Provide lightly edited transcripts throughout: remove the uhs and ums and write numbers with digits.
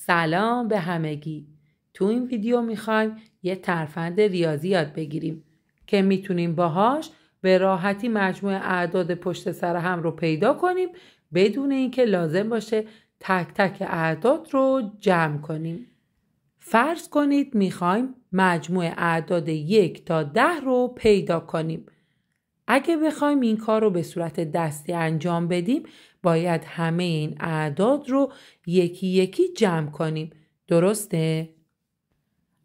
سلام به همگی. تو این ویدیو میخوایم یه ترفند ریاضی یاد بگیریم که میتونیم باهاش به راحتی مجموع اعداد پشت سر هم رو پیدا کنیم بدون اینکه لازم باشه تک تک اعداد رو جمع کنیم. فرض کنید میخوایم مجموع اعداد 1 تا 10 رو پیدا کنیم. اگه بخوایم این کار رو به صورت دستی انجام بدیم باید همه این اعداد رو یکی یکی جمع کنیم. درسته؟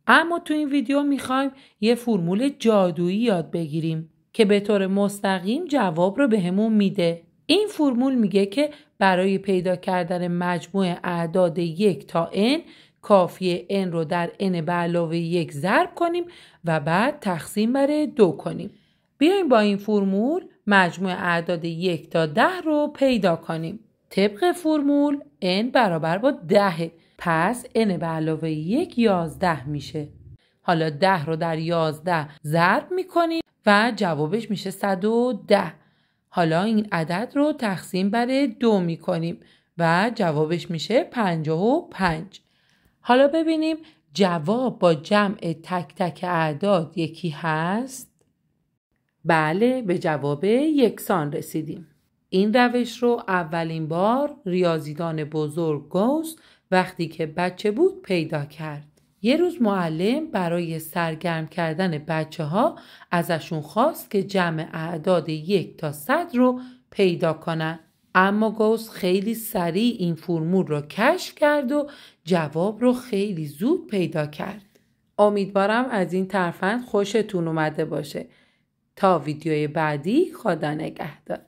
اما تو این ویدیو میخوایم یه فرمول جادویی یاد بگیریم که به طور مستقیم جواب رو بهمون میده. این فرمول میگه که برای پیدا کردن مجموع اعداد 1 تا n کافیه n رو در n به علاوه 1 ضرب کنیم و بعد تقسیم بر 2 کنیم. بیایم با این فرمول مجموع اعداد 1 تا 10 رو پیدا کنیم. طبق فرمول n برابر با 10. پس n به علاوه 1 11 میشه. حالا 10 رو در 11 ضرب میکنیم و جوابش میشه 110. حالا این عدد رو تقسیم بر 2 میکنیم و جوابش میشه 55. حالا ببینیم جواب با جمع تک تک اعداد یکی هست؟ بله، به جواب یکسان رسیدیم. این روش رو اولین بار ریاضیدان بزرگ گوس وقتی که بچه بود پیدا کرد. یه روز معلم برای سرگرم کردن بچه ها ازشون خواست که جمع اعداد 1 تا 100 رو پیدا کنن. اما گوس خیلی سریع این فرمول رو کشف کرد و جواب رو خیلی زود پیدا کرد. امیدوارم از این ترفند خوشتون اومده باشه. تا ویدیوی بعدی خدا نگهدار.